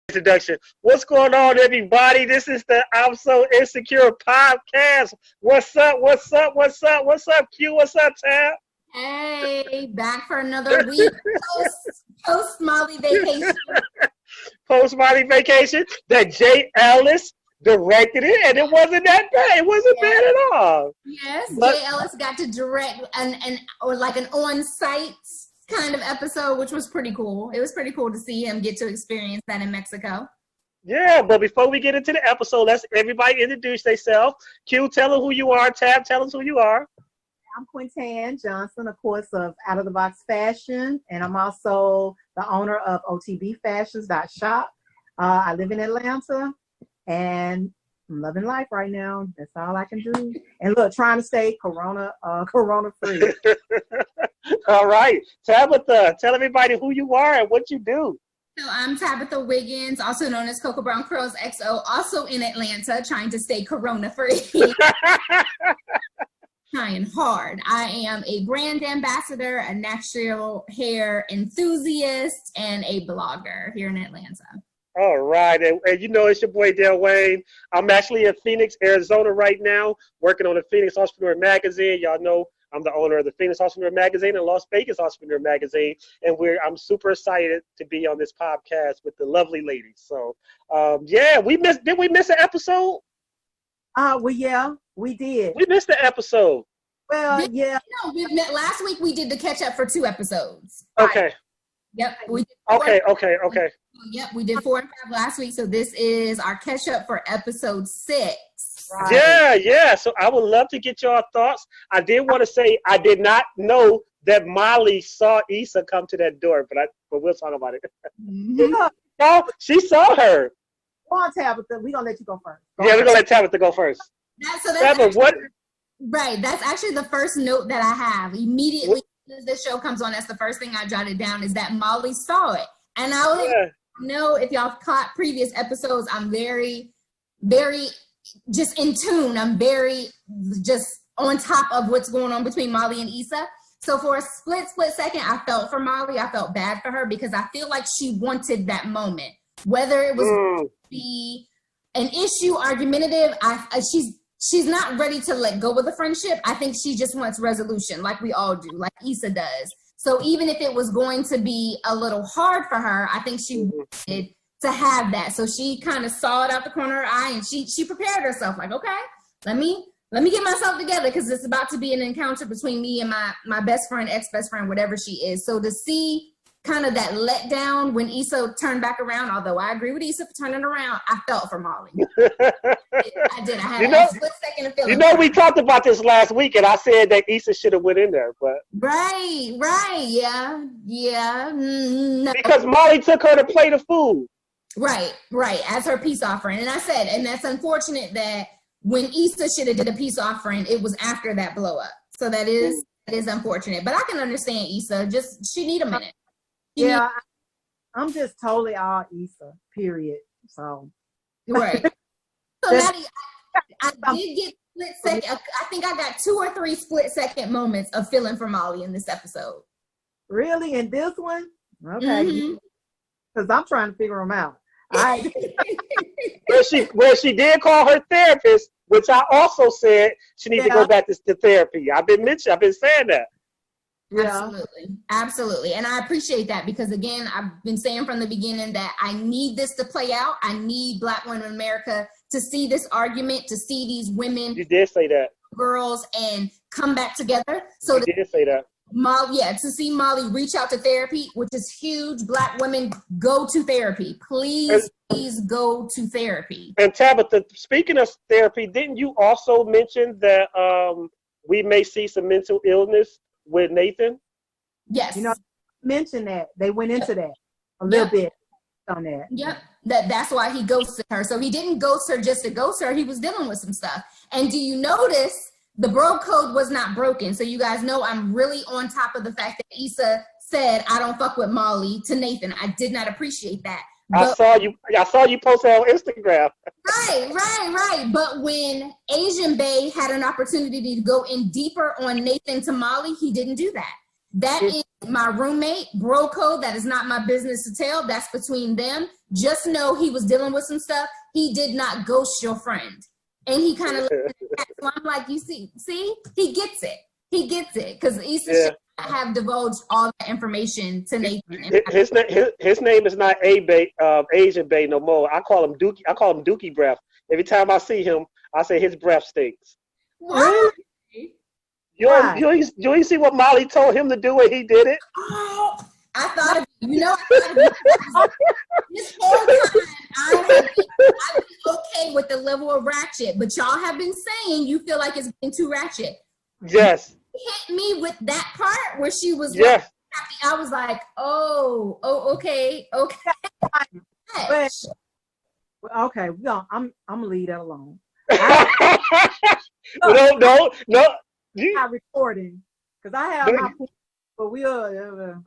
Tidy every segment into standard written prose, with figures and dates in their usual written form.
introduction. What's going on, everybody? This is the I'm So Insecure podcast. What's up? What's up? What's up? What's up, Q? What's up, Tab? Hey, back for another week post Molly vacation. Post Molly vacation. That Jay Ellis directed it, and it wasn't that bad. It wasn't bad at all. Yes, Jay Ellis got to direct an on-site kind of episode, which was pretty cool. It was pretty cool to see him get to experience that in Mexico. Yeah, but before we get into the episode, let's everybody introduce themselves. Q, tell them who you are. Tab, tell us who you are. I'm Quintan Johnson, of course, of Out of the Box Fashion, and I'm also the owner of OTBFashions.shop. I live in Atlanta, and I'm loving life right now. That's all I can do. And look, trying to stay corona free. All right. Tabitha, tell everybody who you are and what you do. So I'm Tabitha Wiggins, also known as CocoaBrownCurlsXo, also in Atlanta, trying to stay corona free. Trying hard. I am a brand ambassador, a natural hair enthusiast, and a blogger here in Atlanta. All right. And you know, it's your boy, Del Wayne. I'm actually in Phoenix, Arizona right now, working on the Phoenix Entrepreneur Magazine. Y'all know I'm the owner of the Phoenix Entrepreneur Magazine and Las Vegas Entrepreneur Magazine. And I'm super excited to be on this podcast with the lovely ladies. So, did we miss an episode? Well, yeah, we did. We missed the episode. Well, yeah. No, we met last week. We did the catch up for 2 episodes. Okay. Right. Yep. Okay. Yep, we did 4 and 5 last week. So this is our catch up for episode 6. Right. Yeah. So I would love to get your thoughts. I did want to say I did not know that Molly saw Issa come to that door, but we'll talk about it. Mm-hmm. No, she saw her. Come on, Tabitha. We're going to let you go first. We're going to let Tabitha go first. Right. That's actually the first note that I have. Immediately as the show comes on, that's the first thing I jotted down is that Molly saw it. And I would know if y'all caught previous episodes, I'm very, very just in tune. I'm very just on top of what's going on between Molly and Issa. So for a split second, I felt for Molly. I felt bad for her because I feel like she wanted that moment. Whether it was going to be an issue, argumentative, she's not ready to let go of the friendship. I think she just wants resolution like we all do, like Issa does. So even if it was going to be a little hard for her, I think she wanted to have that. So she kind of saw it out the corner of her eye and she prepared herself like, okay, let me get myself together because it's about to be an encounter between me and my best friend, ex-best friend, whatever she is. So to see kind of that letdown when Issa turned back around, although I agree with Issa for turning around, I felt for Molly. I did. I had a split second of feeling. You know, we talked about this last week, and I said that Issa should have went in there, but right, yeah. No. Because Molly took her to plate of food. Right, as her peace offering, and I said, and that's unfortunate that when Issa should have did a peace offering, it was after that blow up. So that is unfortunate, but I can understand Issa. She need a minute. I'm just totally all Issa, period. So right. So Maddie, I did get split second. I think I got 2 or 3 split second moments of feeling for Molly in this episode. Really? In this one? Okay. Because I'm trying to figure them out. All right. Where she did call her therapist, which I also said she needs to go back to therapy. I've been saying that. Yeah. Absolutely. And I appreciate that because, again, I've been saying from the beginning that I need this to play out. I need Black women in America to see this argument, to see these women. You did say that. Girls and come back together. So you did say that. To see Molly reach out to therapy, which is huge. Black women, go to therapy. Please go to therapy. And Tabitha, speaking of therapy, didn't you also mention that we may see some mental illness with Nathan? Yes. Mention that. They went into that a little bit on that. Yep. That's why he ghosted her. So he didn't ghost her just to ghost her. He was dealing with some stuff. And do you notice the bro code was not broken? So you guys know I'm really on top of the fact that Issa said, I don't fuck with Molly to Nathan. I did not appreciate that. I saw you post that on Instagram. Right. But when Asian Bay had an opportunity to go in deeper on Nathan to Molly, he didn't do that. That is my roommate, bro code, that is not my business to tell. That's between them. Just know he was dealing with some stuff. He did not ghost your friend. And he kind of, so I'm like, you see, he gets it. He gets it. Because Issa should have divulged all that information to Nathan. His name is not Asian Bay no more. I call him Dookie. I call him Dookie Breath. Every time I see him, I say his breath stinks. What? You ain't see what Molly told him to do when he did it? Oh, I thought of you. This whole time I've been okay with the level of ratchet, but y'all have been saying you feel like it's been too ratchet. Yes. Hit me with that part where she was like happy. I was like, oh, okay. But, okay, I'm gonna leave that alone. No. I'm not recording because I have my point, but we are.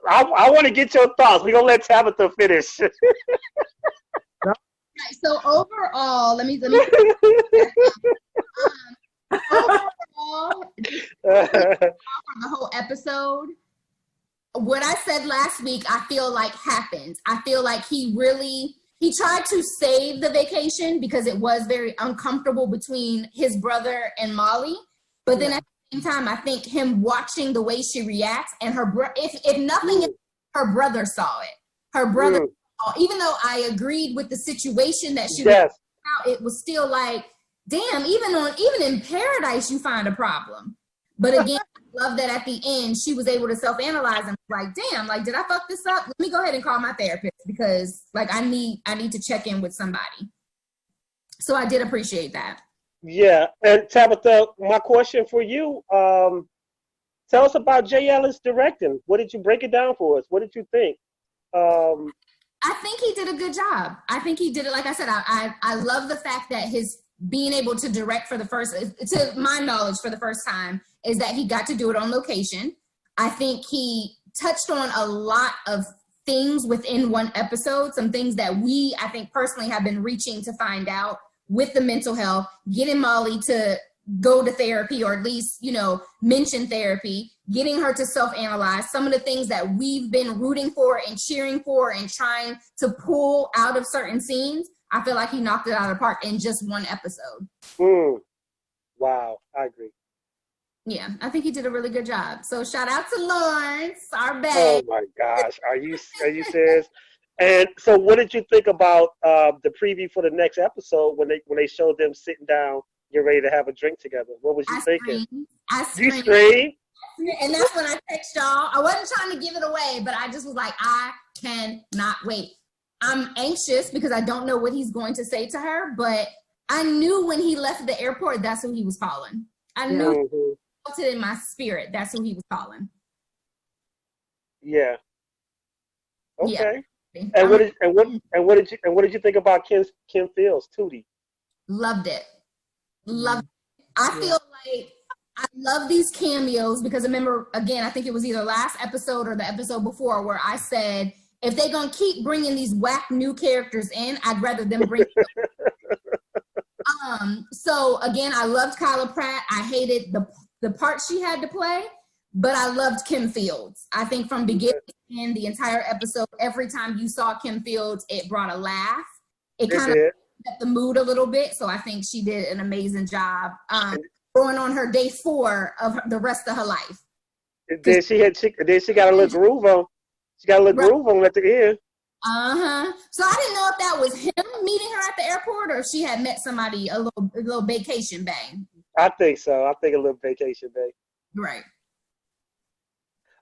I want to get your thoughts. We're gonna let Tabitha finish. Right, so overall, let me overall, the whole episode, what I said last week, I feel like happened. I feel like he tried to save the vacation because it was very uncomfortable between his brother and Molly. But then at the same time, I think him watching the way she reacts and if nothing, her brother saw it. Her brother, even though I agreed with the situation that she was out, it was still like, damn, even in paradise, you find a problem. But again, I love that at the end, she was able to self-analyze and like, damn, like, did I fuck this up? Let me go ahead and call my therapist because like I need to check in with somebody. So I did appreciate that. Yeah, and Tabitha, my question for you, tell us about Jay Ellis directing. What did you break it down for us? What did you think? I think he did a good job. I think he did it. Like I said, I love the fact that his being able to direct for the first, to my knowledge, for the first time, is that he got to do it on location. I think he touched on a lot of things within one episode, some things that I think personally have been reaching to find out with the mental health, getting Molly to go to therapy or at least, mention therapy, getting her to self-analyze some of the things that we've been rooting for and cheering for and trying to pull out of certain scenes. I feel like he knocked it out of the park in just one episode. Wow, I agree. Yeah, I think he did a really good job. So shout out to Lawrence, our babe. Oh my gosh, are you serious? And so, what did you think about the preview for the next episode when they showed them sitting down, getting ready to have a drink together? What was you thinking? You screamed? And that's when I text y'all. I wasn't trying to give it away, but I just was like, I cannot wait. I'm anxious because I don't know what he's going to say to her, but I knew when he left the airport, that's who he was calling. I knew it in my spirit. That's who he was calling. Yeah. Okay. Yeah. And what did you think about Kim Fields, Tootie? Loved it. I feel like I love these cameos because remember, again, I think it was either last episode or the episode before where I said, if they're going to keep bringing these whack new characters in, I'd rather them bring So again, I loved Kyla Pratt. I hated the part she had to play, but I loved Kim Fields. I think from beginning to end, the entire episode, every time you saw Kim Fields, it brought a laugh. It kind of set the mood a little bit. So I think she did an amazing job going on her day 4 of the rest of her life. Then she got a little groove on. She got a little groove on at the end. So I didn't know if that was him meeting her at the airport or if she had met somebody, a little vacation bang. I think so. I think a little vacation bang. Right.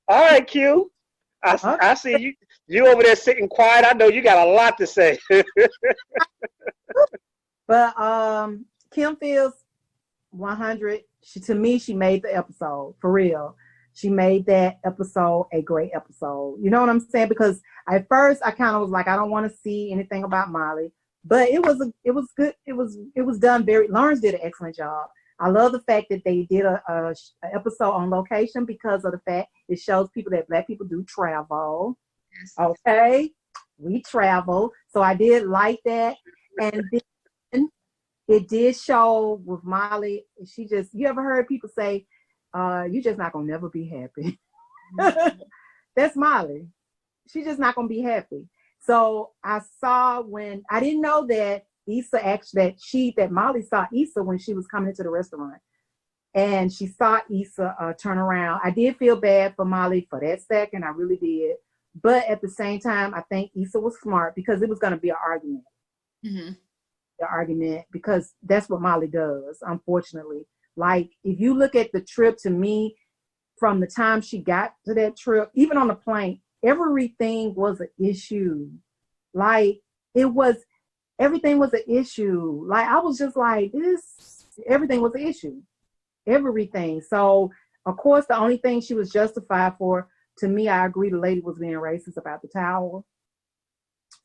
All right, Q. I see you over there sitting quiet. I know you got a lot to say. But Kim Fields, 100. To me, she made the episode for real. She made that episode a great episode. You know what I'm saying? Because at first I kind of was like, I don't want to see anything about Molly, but it was good. It was done Lawrence did an excellent job. I love the fact that they did a episode on location because of the fact it shows people that Black people do travel. Yes. Okay, we travel. So I did like that. And then it did show with Molly. You ever heard people say, you're just not gonna never be happy. That's Molly. She's just not gonna be happy. So I saw when I didn't know that that Molly saw Issa when she was coming into the restaurant, and she saw Issa turn around. I did feel bad for Molly for that second. I really did. But at the same time, I think Issa was smart because it was going to be an argument. Mm-hmm. The argument, because that's what Molly does, unfortunately. Like, if you look at the trip, to me, from the time she got to that trip, even on the plane, everything was an issue. Like, everything was an issue. Like, I was just like, everything was an issue. Everything. So, of course, the only thing she was justified for, to me, I agree, the lady was being racist about the towel.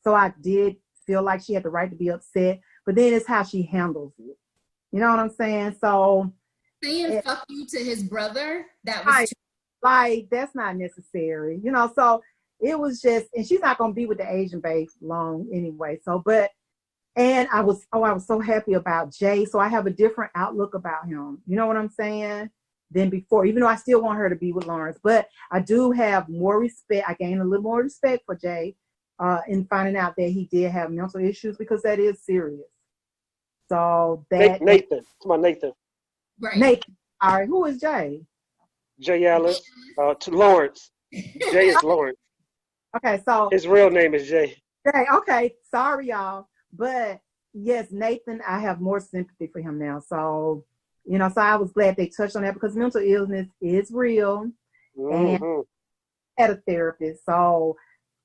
So I did feel like she had the right to be upset, but then it's how she handles it. You know what I'm saying? So saying fuck you to his brother, that was like that's not necessary. You know, so it was just, and she's not gonna be with the Asian babe long anyway. So, and I was so happy about Jay. So I have a different outlook about him. You know what I'm saying? Than before, even though I still want her to be with Lawrence, but I do have more respect. I gained a little more respect for Jay in finding out that he did have mental issues, because that is serious. So that Nathan, it's my Nathan. Right. Nathan. All right, who is Jay? Jay Ellis. To Lawrence. Jay is Lawrence. Okay, so his real name is Jay. Jay. Okay, sorry y'all, but yes, Nathan. I have more sympathy for him now. So. You know, so I was glad they touched on that, because mental illness is real, and at a therapist. So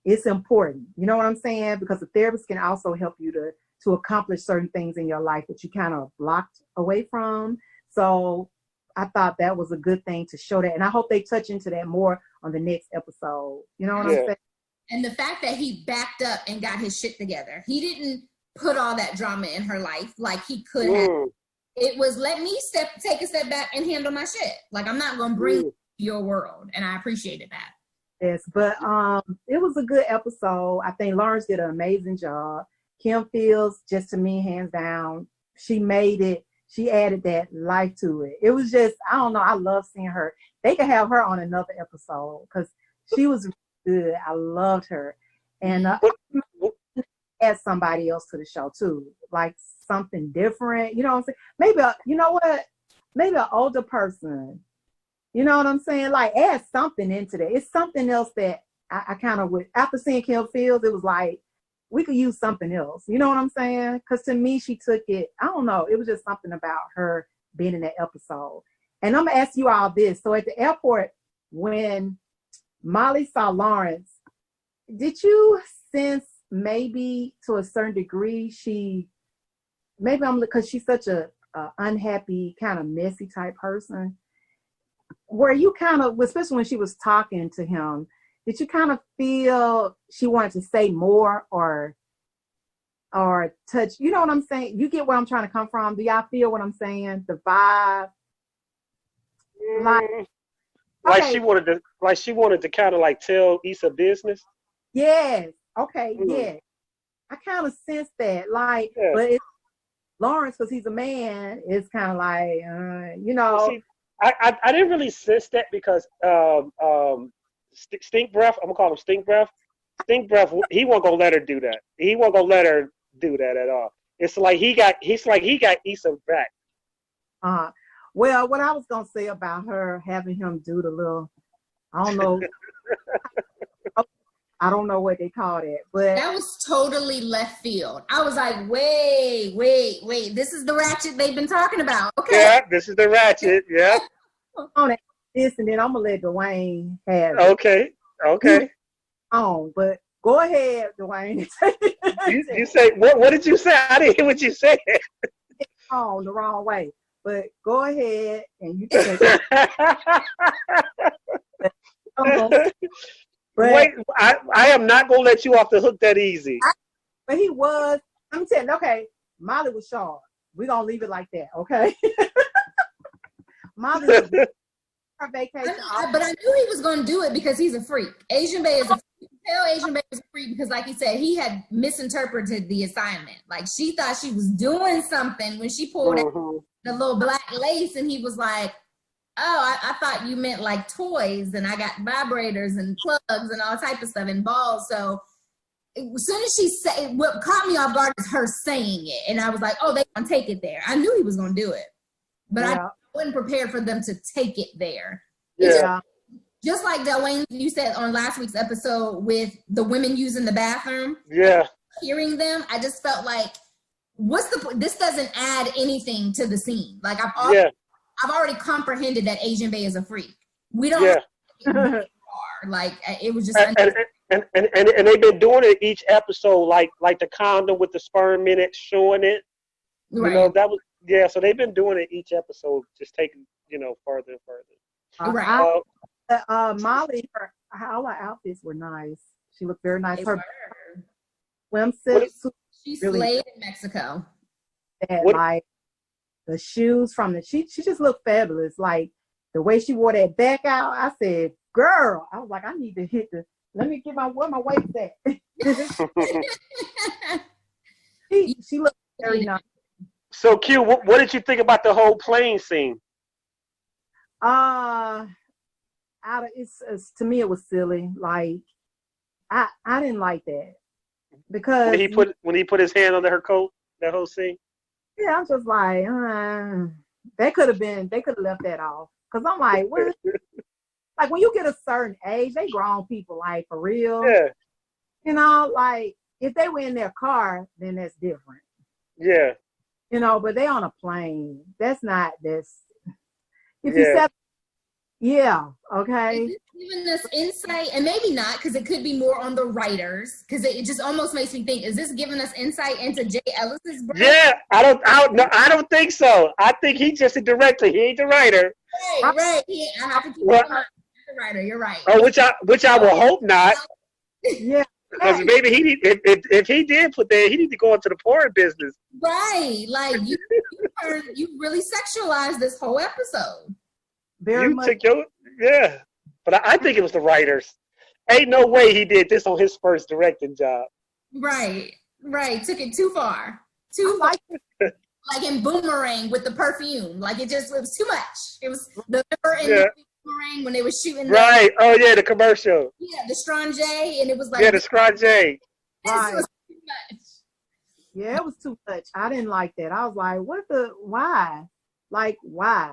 it's important. You know what I'm saying? Because the therapist can also help you to accomplish certain things in your life that you kind of blocked away from. So I thought that was a good thing to show that. And I hope they touch into that more on the next episode. You know what I'm saying? And the fact that he backed up and got his shit together. He didn't put all that drama in her life like he could have. It was, let me take a step back and handle my shit. Like, I'm not going to bring your world. And I appreciated that. Yes, but it was a good episode. I think Lawrence did an amazing job. Kim Fields, just to me, hands down, she made it. She added that life to it. It was just, I don't know, I love seeing her. They could have her on another episode, because she was good. I loved her. And add somebody else to the show, too. Like, something different, you know what I'm saying? Maybe you know what? Maybe an older person. You know what I'm saying? Like, add something into that. It's something else that I kind of would. After seeing Kim Fields, it was like we could use something else. You know what I'm saying? Because to me, she took it. I don't know. It was just something about her being in that episode. And I'm gonna ask you all this. So at the airport, when Molly saw Lawrence, did you sense maybe to a certain degree because she's such a unhappy, kind of messy type person, where you kind of, especially when she was talking to him, did you kind of feel she wanted to say more or touch? You know what I'm saying? You get where I'm trying to come from? Do y'all feel what I'm saying? The vibe, like she wanted to kind of like tell Issa business. Yes. Okay. Yeah. I kind of sense that, like, but it's Lawrence, because he's a man, is kind of like, you know. See, I didn't really sense that, because Stink Breath, I'm gonna call him Stink Breath. Stink Breath, he wasn't gonna let her do that. He wasn't gonna let her do that at all. It's like he got Issa back. Well, what I was gonna say about her having him do the little, I don't know. I don't know what they call it, but that was totally left field. I was like, wait, this is the ratchet they've been talking about. Okay. Yeah, this is the ratchet. Yeah. On this, and then I'm gonna let Dwayne have it. Okay. But go ahead, Dwayne. you say what did you say? I didn't hear what you said. Oh, the wrong way. But go ahead and you can. Wait, I am not gonna let you off the hook that easy. But he was. I'm saying, okay, Molly was sharp. We're gonna leave it like that, okay? Molly was her vacation. But I knew he was gonna do it because he's a freak. Asian Bay is a freak. Tell Asian Bay is a freak because, like he said, he had misinterpreted the assignment. Like, she thought she was doing something when she pulled out the little black lace, and he was like, I thought you meant like toys, and I got vibrators and plugs and all type of stuff and balls. So as soon as she said, what caught me off guard is her saying it, and I was like, oh, they gonna take it there. I knew he was gonna do it, but I wasn't prepared for them to take it there. Yeah. Just like Delwayne, you said on last week's episode with the women using the bathroom. Yeah. Hearing them, I just felt like, this doesn't add anything to the scene. Like I've already comprehended that Asian Bae is a freak. We don't like it was just and they've been doing it each episode, like the condom with the sperm in it, showing it. Right. You know, that was so they've been doing it each episode, just taking, further and further. Right. Molly, all her outfits were nice. She looked very nice. Her swimsuit. She really slayed in Mexico. Like the shoes she just looked fabulous. Like the way she wore that back out, I said, girl, I was like, I need to hit let me get where my waist at. she looked very nice. So Q, what did you think about the whole plane scene? To me it was silly. Like I didn't like that because when he put his hand under her coat, that whole scene. Yeah, I'm just like, they could have left that off. Cause I'm like, what? Like when you get a certain age, they grown people, like for real. Yeah. Like if they were in their car, then that's different. Yeah. But they on a plane. That's not this. If yeah. you said, yeah, okay. Is this giving us insight, and maybe not, because it could be more on the writers, because it just almost makes me think: is this giving us insight into Jay Ellis's brain? Yeah, I don't think so. I think he's just a director. He ain't the writer. Right. I have to keep the writer. You're right. Oh, which I will hope not. Yeah. Because maybe if he did put that, he need to go into the porn business. Right, like you really sexualized this whole episode. Very much. But I think it was the writers. Ain't no way he did this on his first directing job. Right. Took it too far. Like in Boomerang with the perfume. Like it was too much. It was the Boomerang when they were shooting. Right. The commercial. Yeah, the Strange, and it was like. Yeah, the Strange. Right. Was too much. Yeah, it was too much. I didn't like that. I was like, why? Like, why?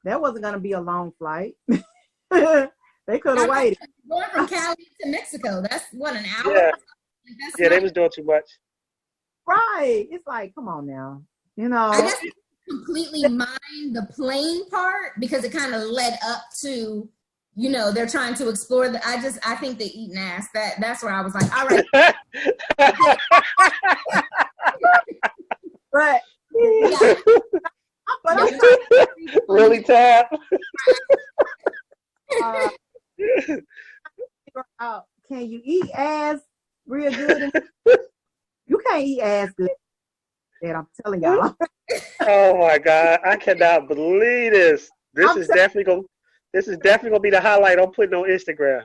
That wasn't going to be a long flight. They could have waited. Going from Cali to Mexico, that's what, an hour? Yeah, they was doing too much. Right. It's like, come on now. I guess I completely mind the plane part because it kind of led up to, they're trying to explore I think they eating ass. That's where I was like, all right. But really, Tab? Can you eat ass real good? You can't eat ass good. That I'm telling y'all. Oh my God, I cannot believe this. This is definitely gonna be the highlight I'm putting on Instagram.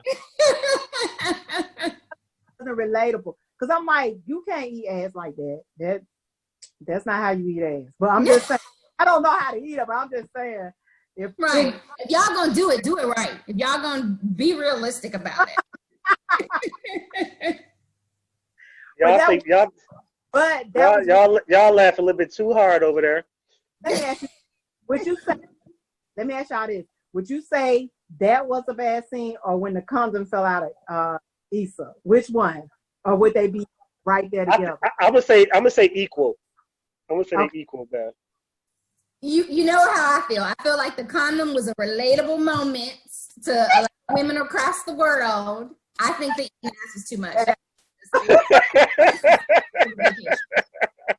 Relatable, because I'm like, you can't eat ass like that. That's not how you eat ass. But I'm just saying, I don't know how to eat it, but I'm just saying. If y'all gonna do it right. If y'all gonna be realistic about it. Y'all laugh a little bit too hard over there. Let me ask you, let me ask y'all this. Would you say that was a bad scene, or when the condom fell out of Issa? Which one? Or would they be right there together? I'm gonna say equal. I'm gonna say they equal bad. You know how I feel. I feel like the condom was a relatable moment to a lot of women across the world. I think the eating ass was too much.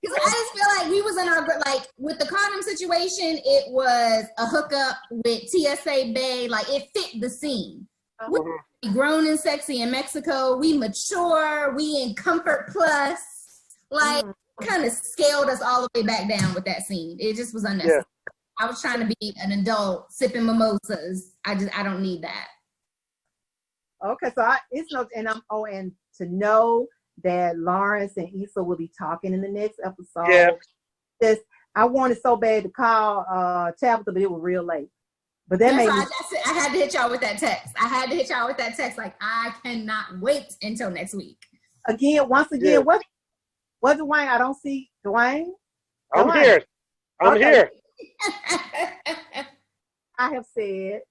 Because I just feel like we was in our, like, with the condom situation, it was a hookup with TSA Bay. Like, it fit the scene. We grown and sexy in Mexico. We mature. We in Comfort Plus. Like, kind of scaled us all the way back down with that scene. It just was unnecessary. I was trying to be an adult sipping mimosas. I don't need that. Okay, so and to know that Lawrence and Issa will be talking in the next episode. Yeah. I wanted so bad to call Tabitha, but it was real late. But that made me. I had to hit y'all with that text. Like, I cannot wait until next week. Once again, what Dwayne? I don't see Dwayne. I'm here. I'm here. I have said,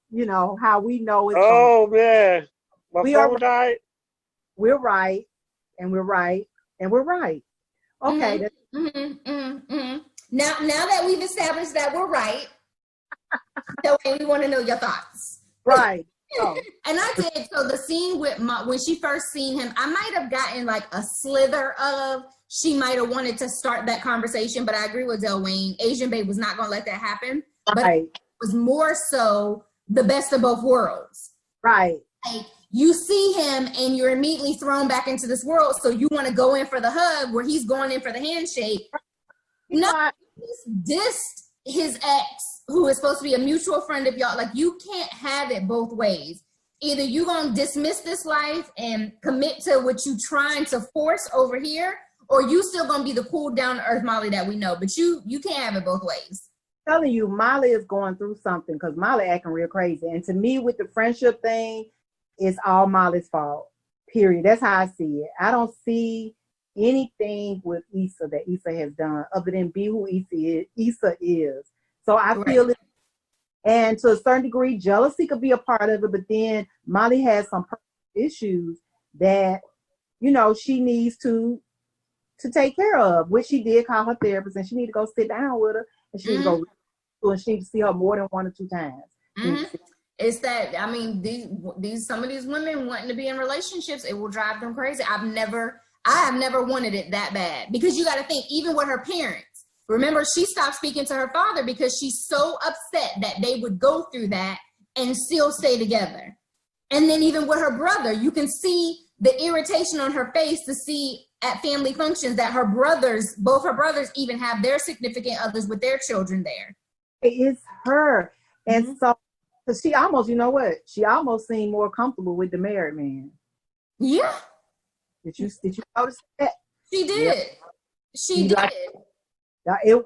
how we know it's. Oh man, my phone died. We're right, and we're right, and we're right. Okay. Now that we've established that we're right, so we want to know your thoughts. Right. Oh. And I did. So the scene with when she first seen him, I might have gotten like a slither of she might have wanted to start that conversation, but I agree with Del Wayne. Asian Babe was not going to let that happen. Right. But it was more so the best of both worlds. Right. Like, you see him and you're immediately thrown back into this world, so you want to go in for the hug where he's going in for the handshake. No, he's dissed his ex, who is supposed to be a mutual friend of y'all. Like, you can't have it both ways. Either you're going to dismiss this life and commit to what you're trying to force over here, or you still going to be the cool, down-to-earth Molly that we know. But you can't have it both ways. I'm telling you, Molly is going through something because Molly acting real crazy. And to me, with the friendship thing, it's all Molly's fault, period. That's how I see it. I don't see anything with Issa that Issa has done other than be who Issa is. So I feel it. And to a certain degree, jealousy could be a part of it. But then Molly has some issues that, she needs to take care of, which she did call her therapist, and she need to go sit down with her, and she need to go, and she need to see her more than 1 or 2 times. It's that, I mean, some of these women wanting to be in relationships, it will drive them crazy. I have never wanted it that bad, because you got to think, even with her parents, remember, she stopped speaking to her father because she's so upset that they would go through that and still stay together. And then even with her brother, you can see the irritation on her face to see at family functions that both her brothers even have their significant others with their children there. It's her. And so she almost, she almost seemed more comfortable with the married man. Yeah. Did you notice that? She did. Yep. She did.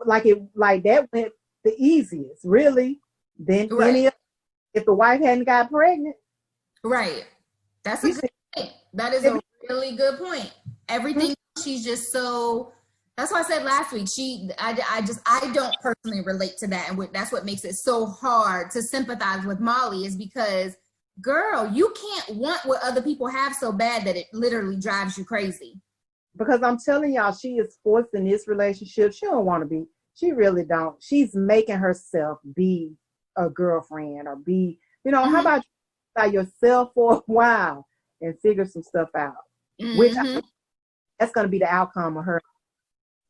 Like that went the easiest, really, than any other, if the wife hadn't got pregnant. Right. That's a good point. That is a really good point. Everything, she's just so, that's why I said last week, I don't personally relate to that. And that's what makes it so hard to sympathize with Molly, is because, girl, you can't want what other people have so bad that it literally drives you crazy. Because I'm telling y'all, she is forced in this relationship. She don't want to be. She really don't. She's making herself be a girlfriend or be, how about you by yourself for a while and figure some stuff out? Which that's going to be the outcome of her.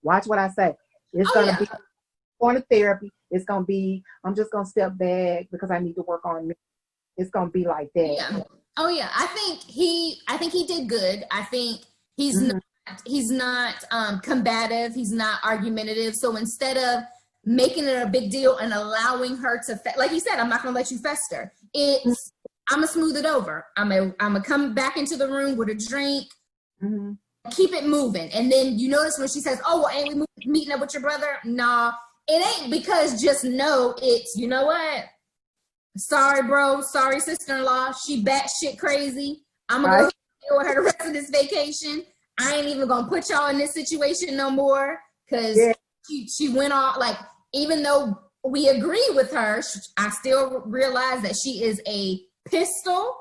Watch what I say. It's going to be going to therapy. It's going to be, I'm just going to step back because I need to work on me. It's going to be like that. Yeah. Oh yeah. I think he did good. I think he's not combative. He's not argumentative. So instead of making it a big deal and allowing her to, like you said, I'm not going to let you fester. I'm going to smooth it over. I'm going to come back into the room with a drink, keep it moving. And then you notice when she says, oh, well, ain't we meeting up with your brother? Nah, it ain't, because just know it's, you know what? Sorry, bro. Sorry, sister-in-law. She batshit crazy. I'm going to go deal with her the rest of this vacation. I ain't even going to put y'all in this situation no more, because she went off, like, even though we agree with her, I still realize that she is a pistol.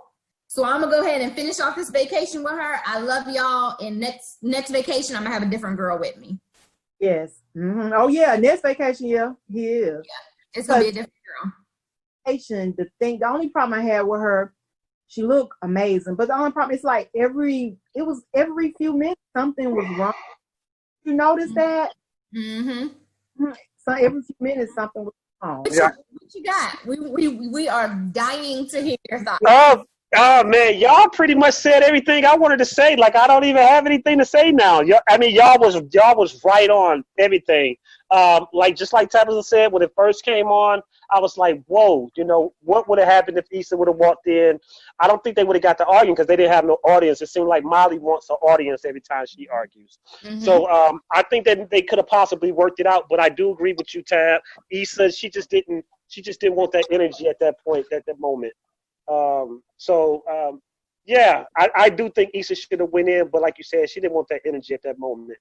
So I'm gonna go ahead and finish off this vacation with her. I love y'all. And next vacation, I'm gonna have a different girl with me. Yes. Oh yeah, next vacation, he is. Yeah, it's gonna be a different girl. The only problem I had with her, she looked amazing, but the only problem is like every few minutes something was wrong. You notice that? So every few minutes something was wrong. What you got? We are dying to hear your thoughts. Oh man, y'all pretty much said everything I wanted to say. Like, I don't even have anything to say now. Y'all was right on everything. Like just like Tabitha said, when it first came on, I was like, whoa, what would have happened if Issa would have walked in? I don't think they would have got to arguing because they didn't have no audience. It seemed like Molly wants an audience every time she argues. Mm-hmm. So I think that they could have possibly worked it out, but I do agree with you, Tab. Issa, she just didn't want that energy at that point, at that moment. Yeah, I do think Issa should have went in, but like you said, she didn't want that energy at that moment.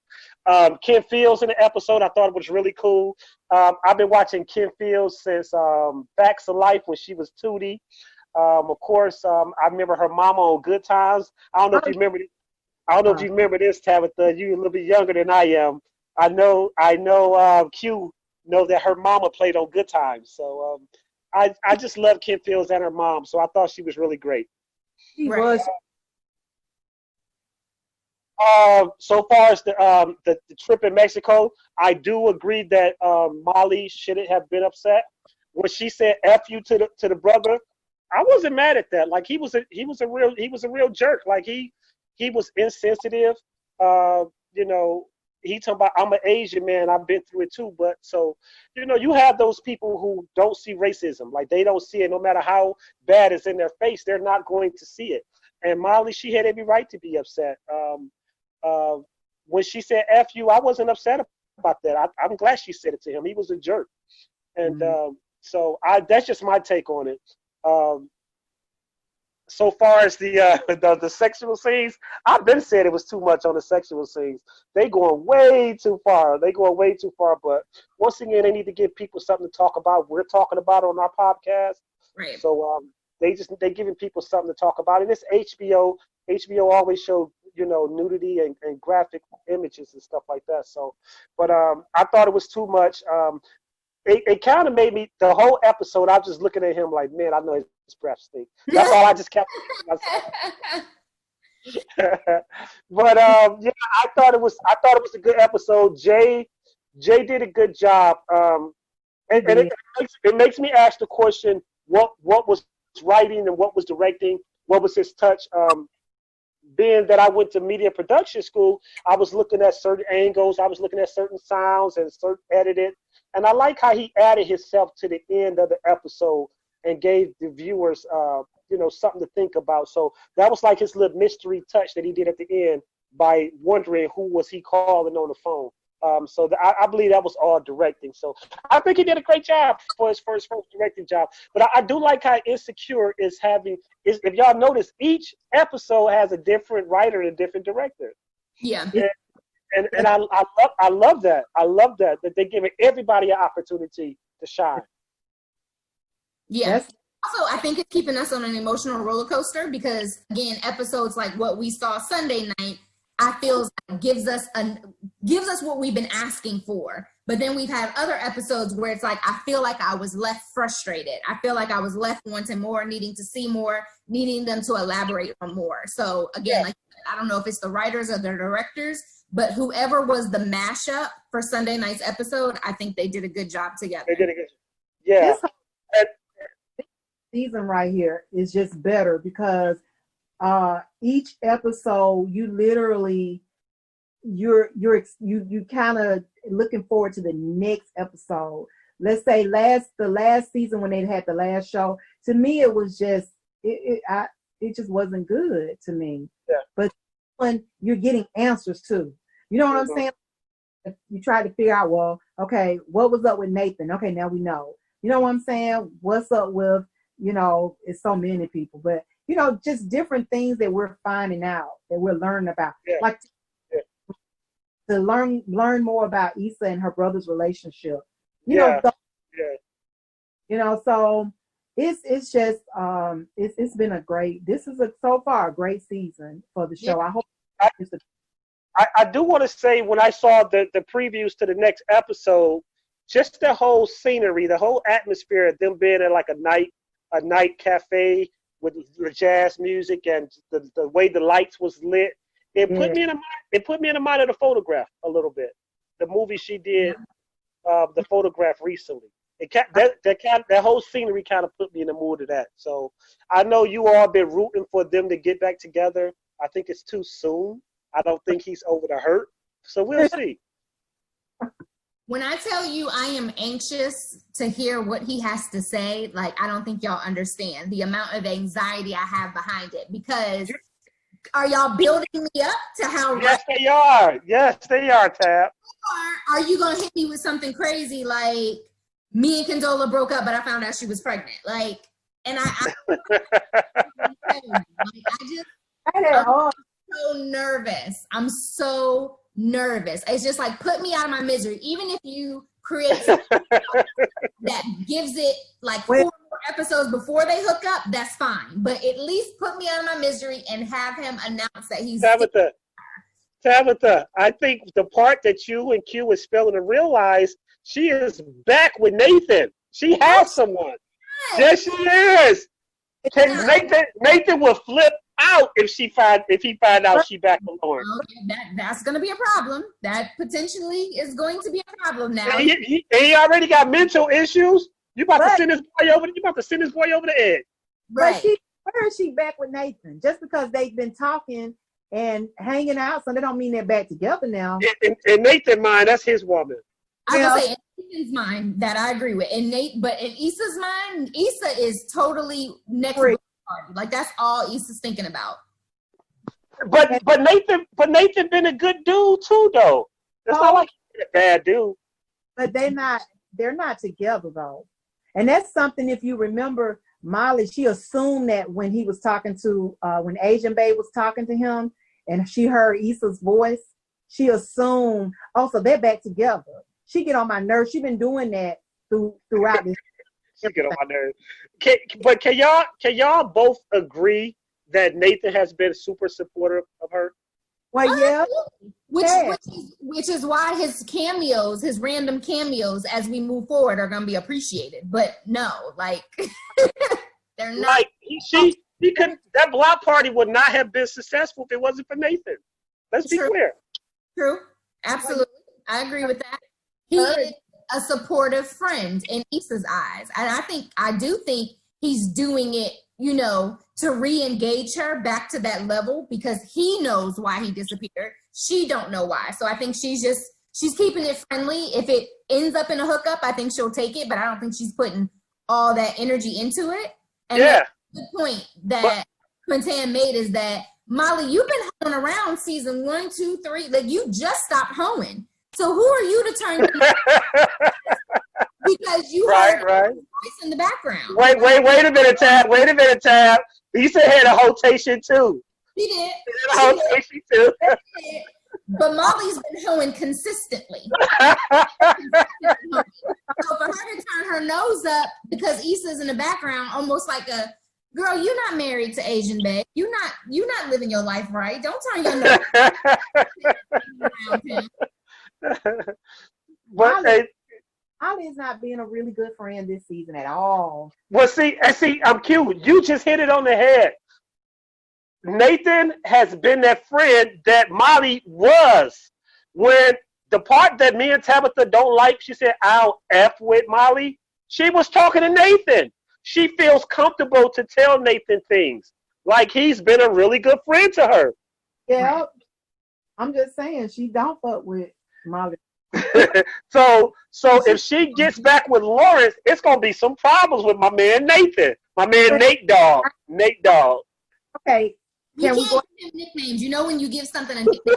Ken Fields in the episode, I thought it was really cool. I've been watching Ken Fields since Facts of Life when she was Tootie. Of course, I remember her mama on Good Times. I don't know if you remember. I don't know if you remember this, Tabitha. You're a little bit younger than I am. I know. Q know that her mama played on Good Times. So I just love Ken Fields and her mom. So I thought she was really great. She was. So far as the trip in Mexico, I do agree that Molly shouldn't have been upset when she said "F you" to the brother. I wasn't mad at that. Like he was a real jerk. Like he was insensitive. He talking about, I'm an Asian man, I've been through it too. But so, you have those people who don't see racism. Like they don't see it, no matter how bad it's in their face, they're not going to see it. And Molly, she had every right to be upset. When she said F you, I wasn't upset about that. I'm glad she said it to him. He was a jerk. And so that's just my take on it. So far as the sexual scenes, I've been saying it was too much on the sexual scenes. They going way too far. But once again, they need to give people something to talk about. We're talking about it on our podcast. Right. So they giving people something to talk about. And it's HBO. HBO always show nudity and graphic images and stuff like that. So, but I thought it was too much. It kind of made me, the whole episode, I was just looking at him like, man, I know his breath stink. That's all I just kept But yeah, I thought it was a good episode. Jay did a good job. And it makes me ask the question, what was writing and what was directing? What was his touch? Being that I went to media production school, I was looking at certain angles, I was looking at certain sounds and certain edited. And I like how he added himself to the end of the episode and gave the viewers, something to think about. So that was like his little mystery touch that he did at the end by wondering who was he calling on the phone. So I believe that was all directing. So I think he did a great job for his first directing job. But I do like how Insecure is if y'all notice, each episode has a different writer and a different director. Yeah. And I love that. I love that they're giving everybody an opportunity to shine. Yes. Also, I think it's keeping us on an emotional roller coaster because, again, episodes like what we saw Sunday night, I feel like gives us what we've been asking for. But then we've had other episodes where it's like, I feel like I was left frustrated. I feel like I was left wanting more, needing to see more, needing them to elaborate on more. So again, like, I don't know if it's the writers or the directors, but whoever was the mashup for Sunday night's episode, I think they did a good job together. They did a good job. Yeah. This season right here is just better because each episode you literally you kind of looking forward to the next episode. Let's say the last season when they had the last show, to me it was just it just wasn't good to me. Yeah. But when you're getting answers too, you know what I'm saying? You try to figure out, well, okay, what was up with Nathan? Okay, now we know. You know what I'm saying? What's up with, it's so many people, but just different things that we're finding out, that we're learning about. Yeah. Like to learn more about Issa and her brother's relationship. So it's just it's been so far a great season for the show. I do want to say, when I saw the previews to the next episode, just the whole scenery, the whole atmosphere of them being at like a night cafe with the jazz music and the way the lights was lit, it put me in the mind of The Photograph a little bit. The movie she did, The Photograph, recently. That whole scenery kind of put me in the mood of that. So I know you all been rooting for them to get back together. I think it's too soon. I don't think he's over the hurt. So we'll see. When I tell you I am anxious to hear what he has to say, like, I don't think y'all understand the amount of anxiety I have behind it, because are y'all building me up to how Yes, they are. Yes, they are, Tab. Or are you going to hit me with something crazy like me and Condola broke up, but I found out she was pregnant? Like, and I'm so nervous. I'm so nervous. It's just like, put me out of my misery. Even if you create something that gives it like 4 more episodes before they hook up, that's fine. But at least put me out of my misery and have him announce that he's Tabitha, I think the part that you and Q is failing to realize, she is back with Nathan. She has someone. Yes, she is. Nathan will flip out if he find out she back with Lauren. Okay, that's going to be a problem. That potentially is going to be a problem now. He already got mental issues. You about to send this boy over. You about to send this boy over the edge. Right. But where is she back with Nathan? Just because they've been talking and hanging out, so they don't mean they're back together now. In Nathan's mind, that's his woman. I was gonna say, in Nathan's mind, that I agree with. But in Issa's mind, Issa is totally next to the party. Like, that's all Issa's thinking about. But Nathan been a good dude too, though. It's not like he's a bad dude. But they're not together though. And that's something, if you remember, Molly, she assumed that when he was talking to when Asian Babe was talking to him and she heard Issa's voice, she assumed, oh, so they're back together. She get on my nerves. She been doing that throughout this. She get on my nerves. But can y'all both agree that Nathan has been super supportive of her? Well, yeah. Which is why his random cameos as we move forward are gonna be appreciated. But no, like they're not. Like he could. That block party would not have been successful if it wasn't for Nathan. Let's be clear. True. Absolutely. I agree with that. He is a supportive friend in Issa's eyes. And I do think he's doing it, to re-engage her back to that level, because he knows why he disappeared. She don't know why. So I think she's keeping it friendly. If it ends up in a hookup, I think she'll take it, but I don't think she's putting all that energy into it. And the point that Quintan made is that, Molly, you've been hoeing around season 1, 2, 3. Like, you just stopped hoeing. So who are you to turn because you heard voice in the background. Wait a minute, Tab. He said he had a rotation too. He did. He had a rotation too. But Molly's been hoeing consistently. So for her to turn her nose up because Issa's in the background, almost like a girl, you're not married to Asian Babe. You're not living your life right. Don't turn your nose around him. But Ali is not being a really good friend this season at all. Well, see, I'm cute. You just hit it on the head. Nathan has been that friend that Molly was. When the part that me and Tabitha don't like, she said, I'll F with Molly. She was talking to Nathan. She feels comfortable to tell Nathan things. Like, he's been a really good friend to her. Yeah. I'm just saying, she don't fuck with Molly. So if she gets back with Lawrence, it's gonna be some problems with my man Nathan. My man Nate Dogg. Okay. Can we give him nicknames? You know when you give something a nickname,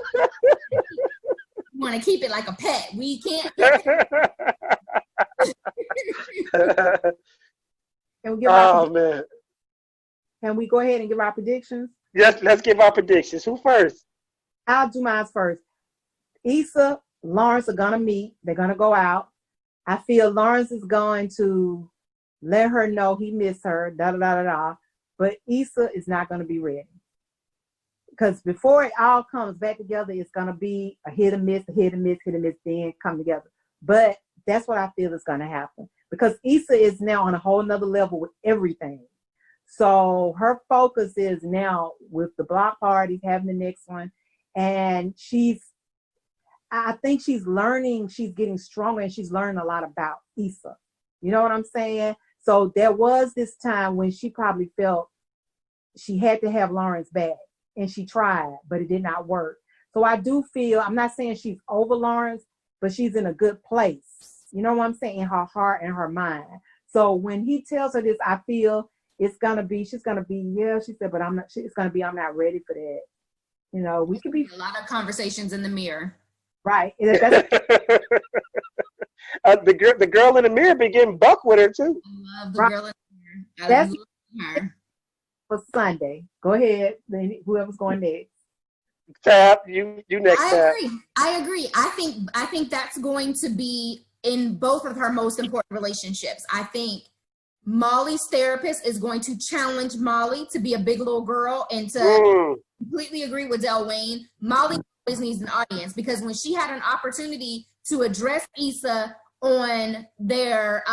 you want to keep it like a pet. We can't. Man. Can we go ahead and give our predictions? Yes, let's give our predictions. Who first? I'll do mine first. Issa, Lawrence are gonna meet. They're gonna go out. I feel Lawrence is going to let her know he missed her. But Issa is not gonna be ready, because before it all comes back together, it's gonna be a hit and miss, then come together. But that's what I feel is gonna happen, because Issa is now on a whole nother level with everything. So her focus is now with the block parties, having the next one, and I think she's learning, she's getting stronger, and she's learning a lot about Issa. You know what I'm saying? So there was this time when she probably felt she had to have Lawrence back, and she tried, but it did not work. So I do feel, I'm not saying she's over Lawrence, but she's in a good place. You know what I'm saying? In her heart and her mind. So when he tells her this, I feel she's gonna be, yeah, she said, but I'm not, I'm not ready for that. You know, we could be a lot of conversations in the mirror. Right. The girl in the mirror be getting buck with her too. I love the girl in the mirror. That's love her. For Sunday. Go ahead. Then whoever's going next. Tab, you next. I agree. I think that's going to be in both of her most important relationships. I think Molly's therapist is going to challenge Molly to be a big little girl and to completely agree with Del Wayne. Molly always needs an audience, because when she had an opportunity to address Issa on their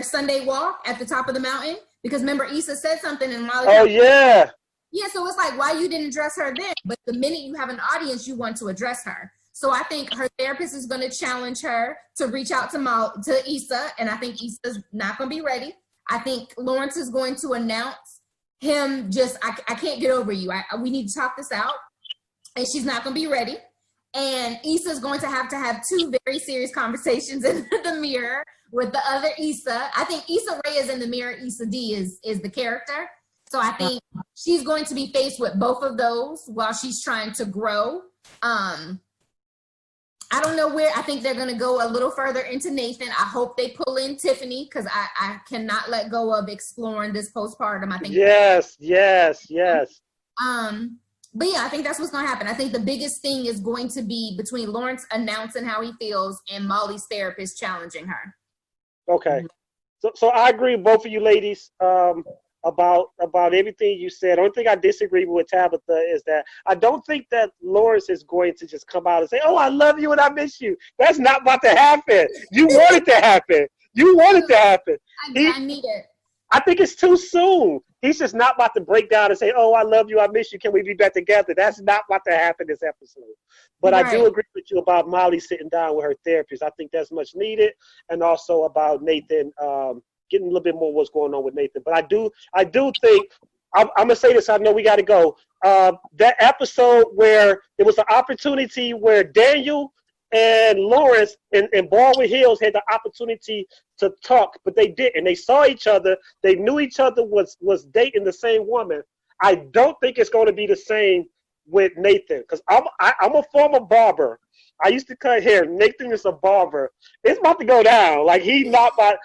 Sunday walk at the top of the mountain, because remember Issa said something and Molly. Oh yeah. Yeah, so it's like, why you didn't address her then? But the minute you have an audience, you want to address her. So I think her therapist is going to challenge her to reach out to Issa, and I think Issa's not going to be ready. I think Lawrence is going to announce him I can't get over you. We need to talk this out, and she's not going to be ready. And Issa's going to have two very serious conversations in the mirror with the other Issa. I think Issa Rae is in the mirror. Issa D is the character. So I think she's going to be faced with both of those while she's trying to grow. I don't know where. I think they're going to go a little further into Nathan. I hope they pull in Tiffany, because I cannot let go of exploring this postpartum. I think. Yes. But yeah, I think that's what's going to happen. I think the biggest thing is going to be between Lawrence announcing how he feels and Molly's therapist challenging her. Okay. So I agree with both of you ladies about everything you said. The only thing I disagree with Tabitha is that I don't think that Lawrence is going to just come out and say, "Oh, I love you and I miss you." That's not about to happen. You want it to happen. I need it. I think it's too soon. He's just not about to break down and say, "Oh, I love you, I miss you, can we be back together?" That's not about to happen this episode. But right. I do agree with you about Molly sitting down with her therapist. I think that's much needed. And also about Nathan getting a little bit more what's going on with Nathan. But I do think, I'm going to say this, I know we got to go. That episode where there was an opportunity where Daniel and Lawrence in Baldwin Hills had the opportunity to talk, but they didn't. They saw each other. They knew each other was dating the same woman. I don't think it's going to be the same with Nathan, because I'm a former barber. I used to cut hair. Nathan is a barber. It's about to go down. Like, he's not about.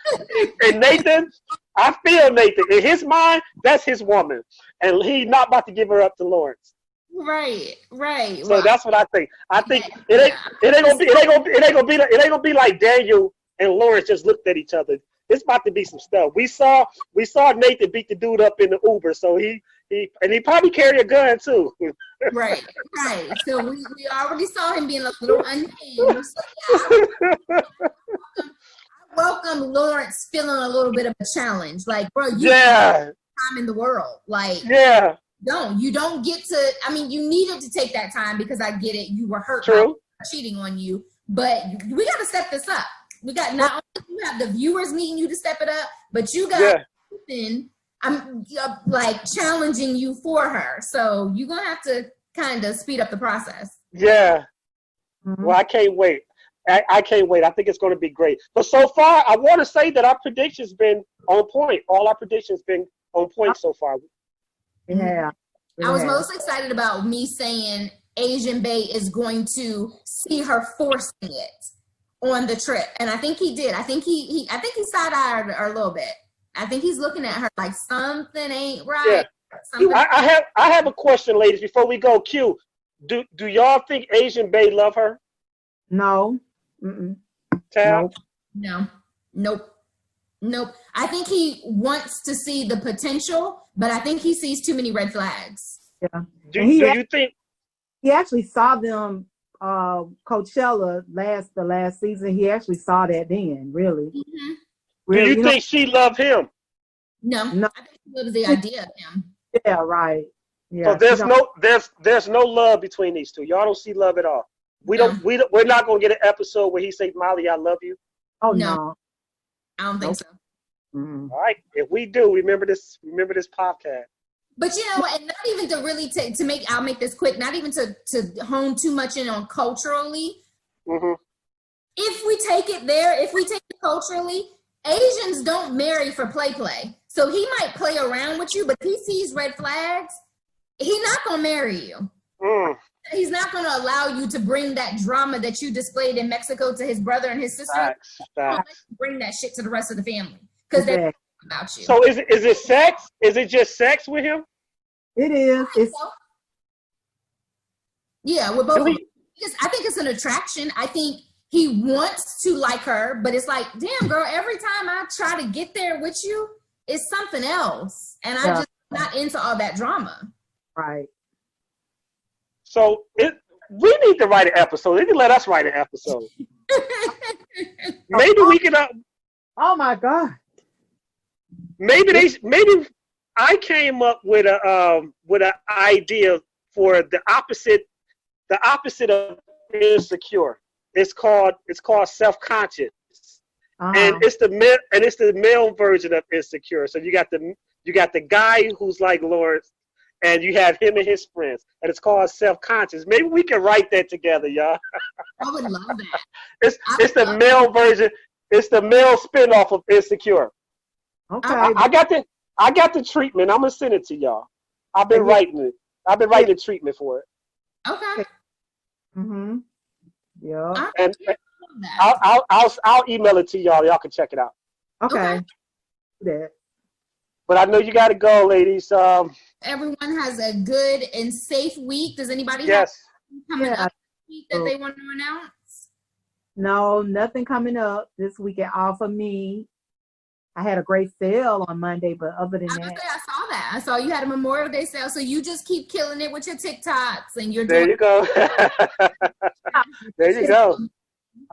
And Nathan, I feel Nathan in his mind, that's his woman, and he's not about to give her up to Lawrence. Right. So that's what I think. I think it ain't gonna be like Daniel and Lawrence just looked at each other. It's about to be some stuff. We saw Nathan beat the dude up in the Uber, so he probably carried a gun too. Right. So we already saw him being a little unhinged. So I welcome Lawrence feeling a little bit of a challenge. Like, bro, you have time in the world. Like, you don't get to. I mean, you needed to take that time, because I get it. You were hurt by cheating on you, but we got to step this up. We got, not only you have the viewers needing you to step it up, but you got Ethan, I'm like challenging you for her. So you're gonna have to kind of speed up the process. Yeah. Mm-hmm. Well, I can't wait. I can't wait. I think it's going to be great. But so far, I want to say that our predictions been on point. All our predictions been on point so far. Yeah. I was most excited about me saying Asian Bay is going to see her forcing it on the trip, and I think he did. I think he side-eyed her a little bit. I think he's looking at her like something ain't right. Yeah. I have a question, ladies, before we go. Q, do y'all think Asian Bay love her? No. Tab? No. Nope. I think he wants to see the potential, but I think he sees too many red flags. Yeah. Do you think he actually saw them? Coachella the last season, he actually saw that then, really. Mm-hmm. Really, do you think she loved him? No. I think she loves the idea of him. Yeah, right. Yeah. So there's no love between these two. Y'all don't see love at all. We're not gonna get an episode where he say, "Molly, I love you." Oh no. I don't think so. Mm-hmm. All right. If we do, remember this podcast. But and not even to really I'll make this quick, not even to hone too much in on culturally. Mm-hmm. If we take it there, if we take it culturally, Asians don't marry for play. So he might play around with you, but if he sees red flags, he's not gonna marry you. He's not gonna allow you to bring that drama that you displayed in Mexico to his brother and his sister. Facts. Bring that shit to the rest of the family because they talk about you. So is it sex? Is it just sex with him? It is. It's yeah, with both of them. I think it's an attraction. I think he wants to like her, but it's like, damn, girl, every time I try to get there with you, it's something else. And I'm just not into all that drama. Right. So we need to write an episode. They can let us write an episode. Maybe we can. Oh my God. Maybe I came up with an idea for the opposite of insecure. It's called self-conscious, and it's the male version of insecure. So you got the guy who's like Lawrence, and you have him and his friends, and it's called self-conscious. Maybe we can write that together, y'all. I would love that. It's the male version. It's the male spinoff of insecure. Okay. I got the treatment. I'm gonna send it to y'all. I've been writing it. I've been writing the treatment for it. Okay. Mm-hmm. Yeah. And I'll email it to y'all. Y'all can check it out. Okay. But I know you got to go, ladies. Everyone has a good and safe week. Does anybody have coming up this week that they want to announce? No, nothing coming up this week at all for me. I had a great sale on Monday, but other than that, I saw that. I saw you had a Memorial Day sale, so you just keep killing it with your TikToks and you're there. You go. There you go.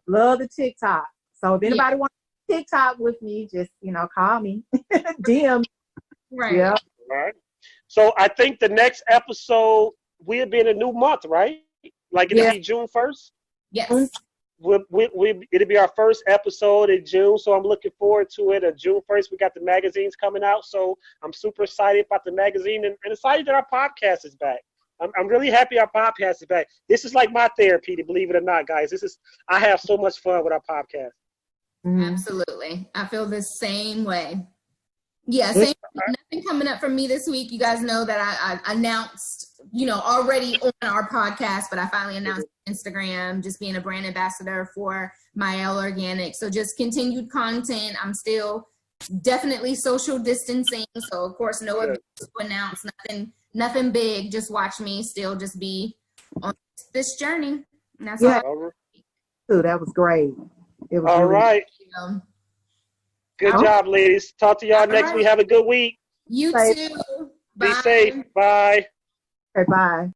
Love the TikTok. So if anybody wants TikTok with me, just call me, DM. Right. Yeah. Right. So I think the next episode we'll be in a new month, right? Like it'll be June 1st. Yes. It'll be our first episode in June, so I'm looking forward to it. June 1st, we got the magazines coming out, so I'm super excited about the magazine and excited that our podcast is back. I'm really happy our podcast is back. This is like my therapy, to believe it or not, guys. I have so much fun with our podcast. Mm-hmm. Absolutely. I feel the same way. Yeah, nothing coming up from me this week. You guys know that I announced, already on our podcast, but I finally announced Instagram, just being a brand ambassador for Mael Organic. So just continued content. I'm still definitely social distancing. So of course, no events to announce, nothing big. Just watch me still just be on this journey. And that's all. Ooh, that was great. It was all right. Good job, ladies. Talk to y'all next week. Have a good week. You too. Be safe. Bye. Okay, bye.